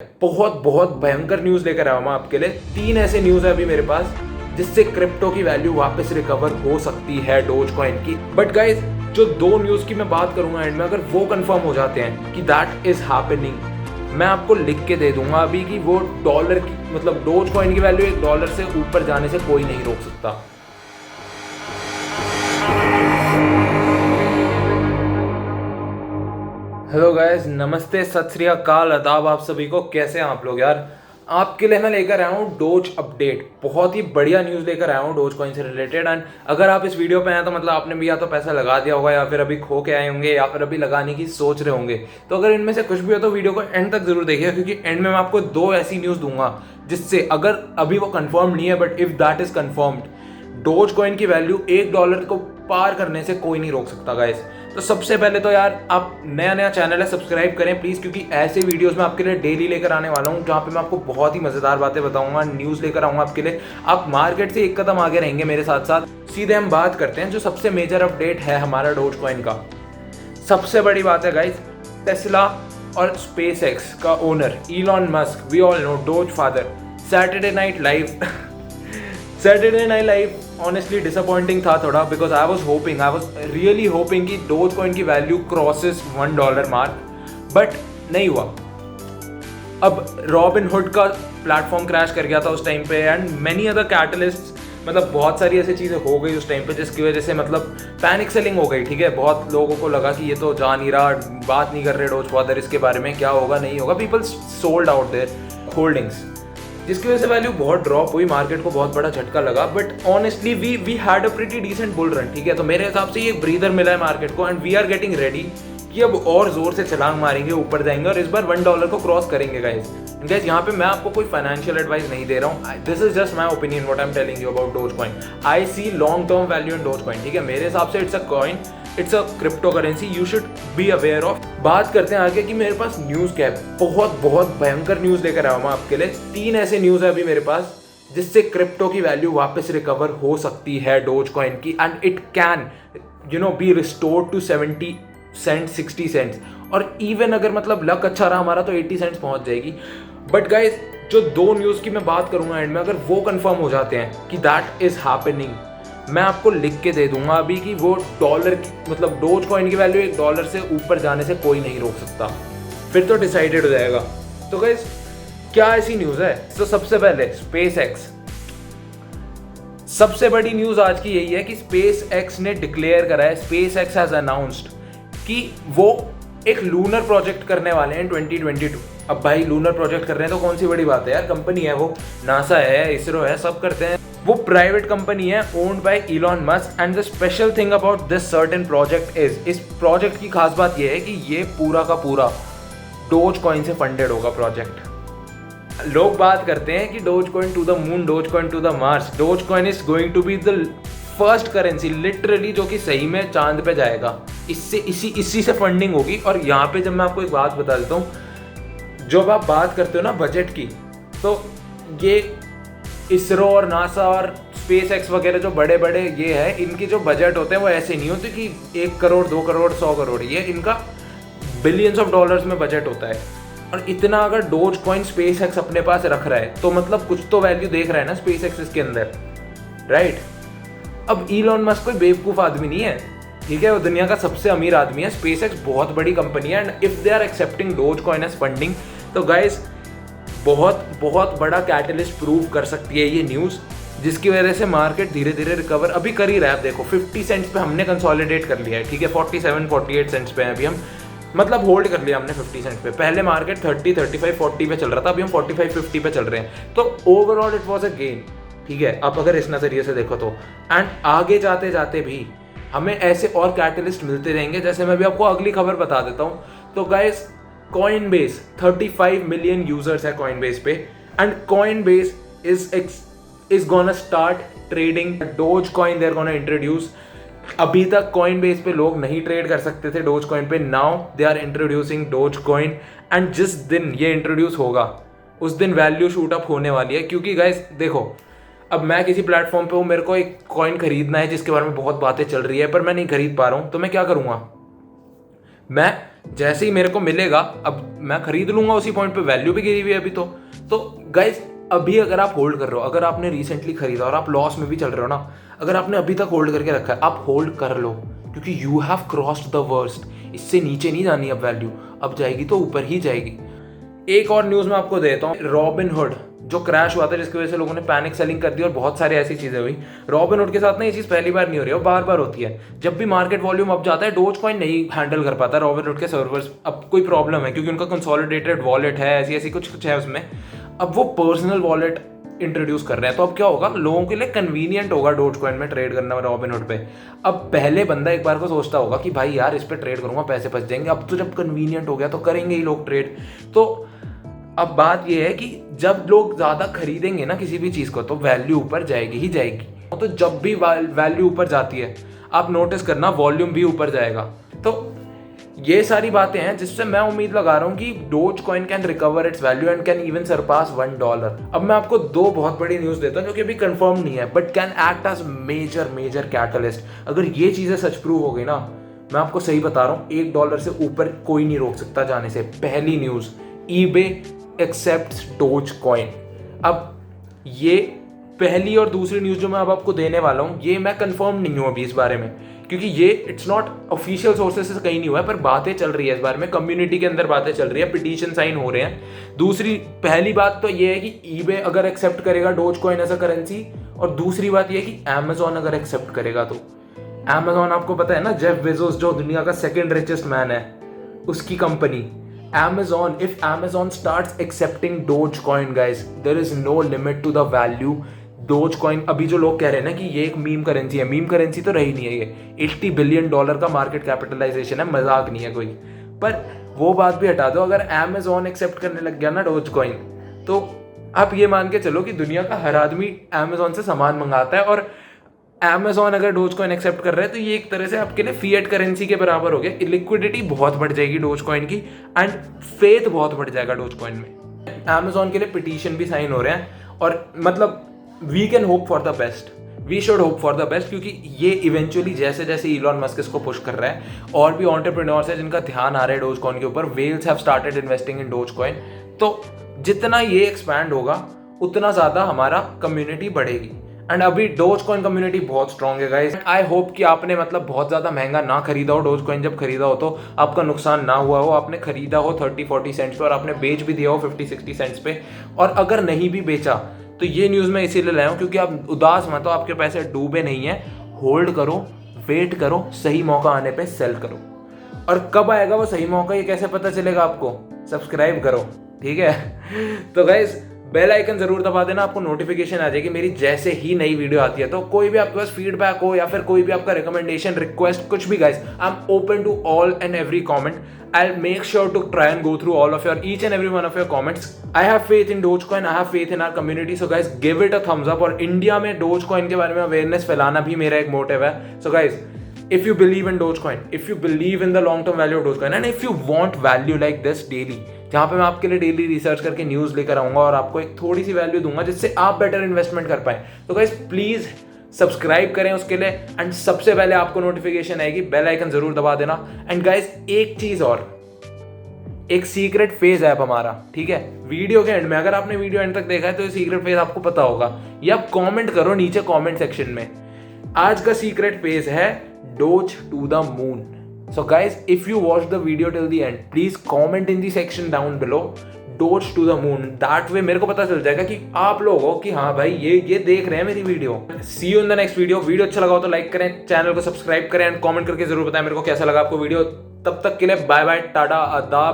बहुत बहुत भयंकर न्यूज लेकर आया हूं मैं आपके लिए। 3 ऐसे न्यूज है अभी मेरे पास जिससे क्रिप्टो की वैल्यू वापस रिकवर हो सकती है डोज कॉइन की। बट गाइस, जो 2 न्यूज की मैं बात करूंगा एंड में, अगर वो कंफर्म हो जाते हैं कि दैट इज हैपनिंग, मैं आपको लिख के दे दूंगा अभी कि वो डॉलर की मतलब डोज कॉइन की वैल्यू $1 से ऊपर जाने से कोई नहीं रोक सकता। हेलो गाइस, नमस्ते, सत श्री अकाल, आदाब आप सभी को। कैसे हैं आप लोग यार? आपके लिए मैं लेकर आया हूँ डोज अपडेट। बहुत ही बढ़िया न्यूज़ लेकर आया हूँ डोज कॉइन से रिलेटेड। एंड अगर आप इस वीडियो पे आए तो मतलब आपने भी या तो पैसा लगा दिया होगा या फिर अभी खो के आए होंगे या फिर अभी लगाने की सोच रहे होंगे। तो अगर इनमें से कुछ भी हो तो वीडियो को एंड तक जरूर देखिए, क्योंकि एंड में मैं आपको 2 ऐसी न्यूज़ दूंगा जिससे, अगर अभी वो कंफर्म नहीं है but if that is confirmed, dose coin की वैल्यू $1 को पार करने से कोई नहीं रोक सकता गाइस। तो सबसे पहले तो यार, आप नया चैनल है, सब्सक्राइब करें प्लीज, क्योंकि ऐसे वीडियोस मैं आपके लिए डेली लेकर आने वाला हूं जहां पे मैं आपको बहुत ही मजेदार बातें बताऊंगा, न्यूज़ लेकर आऊंगा आपके लिए। आप मार्केट से एक कदम आगे रहेंगे मेरे साथ साथ। सीधे हम बात करते हैं जो सबसे मेजर अपडेट है हमारा डोज कॉइन का। सबसे बड़ी बात है गाइस, टेस्ला और स्पेस एक्स का owner Elon Musk, we all know, Doge father, Saturday night live honestly disappointing था थोड़ा, because I was really hoping कि डोज कॉइन की वैल्यू क्रॉसेस $1 मार्क, बट नहीं हुआ। अब रॉबिनहुड का प्लेटफॉर्म क्रैश कर गया था उस टाइम पे, एंड मेनी अदर कैटलिस्ट, मतलब बहुत सारी ऐसी चीज़ें हो गई उस टाइम पे जिसकी वजह से मतलब पैनिक सेलिंग हो गई। ठीक है, बहुत लोगों को लगा कि ये तो जा नहीं रहा, बात नहीं कर रहे डोज फादर इसके बारे में, क्या होगा नहीं होगा। People sold out their holdings, जिसकी वजह से वैल्यू बहुत ड्रॉप हुई, मार्केट को बहुत बड़ा झटका लगा। But honestly we had a pretty decent bull run. ठीक है, तो मेरे हिसाब से ये ब्रीदर मिला है मार्केट को, and we are getting ready कि अब और जोर से छलांग मारेंगे, ऊपर जाएंगे और इस बार $1 को क्रॉस करेंगे गाइस। यहाँ पे मैं आपको कोई फाइनेंशियल एडवाइस नहीं दे रहा हूँ, this is just my opinion, what I am telling you about Dogecoin. I see long term value in dose coin. ठीक है, मेरे हिसाब से it's a coin, it's a cryptocurrency, you should be aware of. बात करते हैं आगे कि मेरे पास न्यूज़ क्या है। बहुत बहुत भयंकर न्यूज़ लेकर आया हूँ मैं आपके लिए। 3 ऐसे न्यूज़ है अभी मेरे पास जिससे क्रिप्टो की वैल्यू वापस रिकवर हो सकती है डोज कॉइन की, and it can be restored to 70 cent, 60 cents, और इवन अगर मतलब लक अच्छा रहा हमारा तो 80 सेंट्स पहुंच जाएगी। बट गाइज, जो 2 न्यूज़ की मैं बात करूंगा एंड में, अगर वो कंफर्म हो जाते हैं कि दैट इज हैपनिंग, मैं आपको लिख के दे दूंगा अभी कि वो डॉलर की मतलब डोज कॉइन की वैल्यू $1 से ऊपर जाने से कोई नहीं रोक सकता। फिर तो डिसाइडेड हो जाएगा। तो गाइस, क्या ऐसी न्यूज़ है? तो सबसे पहले स्पेस एक्स। सबसे बड़ी न्यूज़ आज की यही है कि स्पेस एक्स ने डिक्लेयर करा है, स्पेस एक्स हैज अनाउंस्ड कि वो एक लूनर प्रोजेक्ट करने वाले हैं 2022। अब भाई, लूनर प्रोजेक्ट कर रहे हैं तो कौन सी बड़ी बात है यार, कंपनी है वो, नासा है, इसरो है, सब करते हैं। वो प्राइवेट कंपनी है, owned by Elon Musk, and the special thing about this certain project is, इस प्रोजेक्ट की खास बात यह है कि ये पूरा का पूरा डोज कॉइन से फंडेड होगा प्रोजेक्ट। लोग बात करते हैं कि dose coin to the moon, Dogecoin to the Mars, Dogecoin is going to be the first currency literally जो कि सही में चांद पे जाएगा। इससे इसी से फंडिंग होगी। और यहाँ पे जब मैं आपको एक बात बता देता हूँ, जब आप बात करते हो ना बजट की, तो ये इसरो और नासा और स्पेस एक्स वगैरह जो बड़े बड़े ये है, इनके जो बजट होते हैं वो ऐसे नहीं होते कि 1 करोड़ 2 करोड़ 100 करोड़, ये इनका बिलियंस ऑफ डॉलर्स में बजट होता है। और इतना अगर डोज कॉइन स्पेस एक्स अपने पास रख रहा है तो मतलब कुछ तो वैल्यू देख रहा है ना स्पेस एक्स इसके अंदर, राइट? अब इलॉन मस्क कोई बेवकूफ़ आदमी नहीं है, ठीक है, वो दुनिया का सबसे अमीर आदमी है। स्पेस एक्स बहुत बड़ी कंपनी है, and if they are accepting dose coin as funding, तो गाइस बहुत बहुत बड़ा कैटलिस्ट प्रूव कर सकती है ये न्यूज़, जिसकी वजह से मार्केट धीरे धीरे रिकवर अभी कर ही रहा है। देखो 50 सेंट्स पे हमने कंसोलिडेट कर लिया है, ठीक है, 47-48 सेंट्स पे अभी हम मतलब होल्ड कर लिया हमने 50 सेंट पे। पहले मार्केट 30, 35, 40 पे चल रहा था, अभी हम 45-50 पे चल रहे हैं। तो overall it was a gain, ठीक है, आप अगर इस नज़रिए से देखो तो। एंड आगे जाते जाते भी हमें ऐसे और कैटलिस्ट मिलते रहेंगे, जैसे मैं भी आपको अगली खबर बता देता हूँ। तो गाइस, कॉइनबेस 35 मिलियन यूजर्स है कॉइनबेस पे, and Coinbase is gonna start trading doge coin, they're gonna introduce. अभी तक कॉइनबेस पे लोग नहीं ट्रेड कर सकते थे डोज कॉइन पे, now they are introducing doge coin, and जिस दिन ये इंट्रोड्यूस होगा उस दिन वैल्यू शूट अप होने वाली है। क्योंकि गाइस देखो, अब मैं किसी प्लेटफॉर्म पे हूँ, मेरे को एक कॉइन खरीदना है जिसके बारे में बहुत बातें चल रही है, पर मैं नहीं खरीद पा रहा हूँ, तो मैं क्या करूँगा? मैं जैसे ही मेरे को मिलेगा अब मैं खरीद लूंगा उसी पॉइंट पे, वैल्यू भी गिरी हुई है अभी तो गाइज अभी अगर आप होल्ड कर रहे हो, अगर आपने रिसेंटली खरीदा और आप लॉस में भी चल रहे हो ना, अगर आपने अभी तक होल्ड करके रखा है, आप होल्ड कर लो, क्योंकि you have crossed the worst. इससे नीचे नहीं जानी अब वैल्यू, अब जाएगी तो ऊपर ही जाएगी। एक और न्यूज़ मैं आपको देता हूँ, रॉबिनहुड जो क्रैश हुआ था जिसकी वजह से लोगों ने पैनिक सेलिंग कर दी और बहुत सारी ऐसी चीज़ें हुई। रॉबिनहुड के साथ ना ये चीज़ पहली बार नहीं हो रही है, बार बार होती है। जब भी मार्केट वॉल्यूम अप जाता है, डोज कॉइन नहीं हैंडल कर पाता रॉबिनहुड के सर्वर्स, अब कोई प्रॉब्लम है क्योंकि उनका कंसोलिडेटेड वॉलेट है, ऐसी ऐसी कुछ है उसमें। अब वो पर्सनल वॉलेट इंट्रोड्यूस कर रहे हैं, तो अब क्या होगा, लोगों के लिए कन्वीनियंट होगा डोज कॉइन में ट्रेड करना रॉबिनहुड पे। अब पहले बंदा एक बार को सोचता होगा कि भाई यार इस पे ट्रेड करूंगा पैसे बच जाएंगे, अब तो जब कन्वीनियंट हो गया तो करेंगे ही लोग ट्रेड। तो अब बात यह है कि जब लोग ज्यादा खरीदेंगे ना किसी भी चीज को, तो वैल्यू ऊपर जाएगी ही जाएगी। तो जब भी वैल्यू ऊपर जाती है, आप नोटिस करना वॉल्यूम भी ऊपर जाएगा। तो ये सारी बातें हैं जिससे मैं उम्मीद लगा रहा हूँ कि dose coin can recover its value and can even surpass $1। अब मैं आपको दो बहुत बड़ी न्यूज़ देता हूँ जो कि अभी कंफर्म नहीं है, but can act as major catalyst. अगर ये चीज़ें सच प्रूव हो गई ना, मैं आपको सही बता रहा हूँ, $1 से ऊपर कोई नहीं रोक सकता जाने से। पहली news, eBay accepts dose coin. अब ये पहली और दूसरी न्यूज़ जो मैं अब आपको देने वाला हूँ, ये मैं कंफर्म नहीं हूँ अभी इस बारे में, क्योंकि ये इट्स नॉट ऑफिशियल सोर्सेज से कहीं नहीं हुआ है, पर बातें चल रही है इस बारे में, कम्युनिटी के अंदर बातें चल रही है, पिटीशन साइन हो रहे हैं। दूसरी पहली बात तो ये है कि ईबे अगर एक्सेप्ट करेगा doge coin as a currency, और दूसरी बात ये है कि अमेजोन अगर एक्सेप्ट करेगा तो। अमेजोन आपको पता है ना, जेफ बेजोस जो दुनिया का सेकेंड रिचेस्ट मैन है, उसकी company Amazon. If Amazon starts accepting Dogecoin, guys, there is no limit to the value. Dogecoin अभी जो लोग कह रहे हैं ना कि ये एक मीम करेंसी है, मीम करेंसी तो रही नहीं है, ये $80 बिलियन का मार्केट कैपिटलाइजेशन है, मजाक नहीं है कोई। पर वो बात भी हटा दो, अगर Amazon एक्सेप्ट करने लग गया ना Dogecoin, तो आप ये मान के चलो कि दुनिया का हर आदमी Amazon से सामान मंगाता है, और Amazon अगर डोज कॉइन एक्सेप्ट कर रहा है तो ये एक तरह से आपके लिए फिएट करेंसी के बराबर हो गया। लिक्विडिटी बहुत बढ़ जाएगी डोज कॉइन की, एंड फेथ बहुत बढ़ जाएगा डोज कॉइन में। Amazon के लिए पिटीशन भी साइन हो रहे हैं, और मतलब we can hope for the best, we should hope for the best, क्योंकि ये इवेंचुअली जैसे जैसे इलॉन मस्क इसको पुश कर रहा है, और भी एंटरप्रेन्योर्स है जिनका ध्यान आ रहा है डोज कॉइन के ऊपर, whales have started investing in dose coin. तो जितना ये एक्सपैंड होगा उतना ज़्यादा हमारा कम्युनिटी बढ़ेगी, एंड अभी डोज कॉइन कम्युनिटी बहुत स्ट्रॉन्ग है गाइस। आई होप कि आपने मतलब बहुत ज़्यादा महंगा ना खरीदा हो डोज कॉइन, जब खरीदा हो तो आपका नुकसान ना हुआ हो, आपने खरीदा हो 30-40 सेंट्स पे और आपने बेच भी दिया हो 50-60 सेंट्स पे। और अगर नहीं भी बेचा तो ये न्यूज़ मैं इसीलिए लाया हूँ क्योंकि आप उदास मत हो, आपके पैसे डूबे नहीं हैं, होल्ड करो, वेट करो, सही मौका आने पर सेल करो। और कब आएगा वो सही मौका, ये कैसे पता चलेगा आपको? सब्सक्राइब करो, ठीक है? तो गाइस बेल आइकन जरूर दबा देना, आपको नोटिफिकेशन आ जाएगी मेरी जैसे ही नई वीडियो आती है। तो कोई भी आपके पास फीडबैक हो या फिर कोई भी आपका रिकमेंडेशन, रिक्वेस्ट, कुछ भी guys, I am open to all and every comment. I'll make sure to try and go through all of your, each and every one of your comments. I have faith in Dogecoin, I have faith in our community, so guys give it a thumbs up। और India में Dogecoin के बारे में awareness फैलाना भी मेरा एक motive है। So guys, if you believe in Dogecoin, if you believe in the long term value of Dogecoin, and if you want value like this daily, जहाँ पे मैं आपके लिए डेली रिसर्च करके न्यूज़ लेकर आऊँगा और आपको एक थोड़ी सी वैल्यू दूंगा जिससे आप बेटर इन्वेस्टमेंट कर पाएं, तो गाइस प्लीज़ सब्सक्राइब करें उसके लिए, एंड सबसे पहले आपको नोटिफिकेशन आएगी, बेल आइकन जरूर दबा देना। एंड गाइस एक चीज़ और, एक सीक्रेट फेज ऐप हमारा, ठीक है, वीडियो के एंड में, अगर आपने वीडियो एंड तक देखा है तो ये सीक्रेट फेज आपको पता होगा, ये आप कमेंट करो नीचे कमेंट सेक्शन में। आज का सीक्रेट फेज है doge to the moon. So guys, if you watch the video till the end, please comment in the section down below Doge to the moon. That way मेरे को पता चल जाएगा कि आप लोग हो कि हाँ भाई ये देख रहे हैं मेरी video. See you in the next video. Video अच्छा लगा हो तो लाइक करें, चैनल को सब्सक्राइब करें, एंड कमेंट करके जरूर बताएं मेरे को कैसा लगा आपको वीडियो। तब तक के लिए बाय बाय, टाटा, आदाब।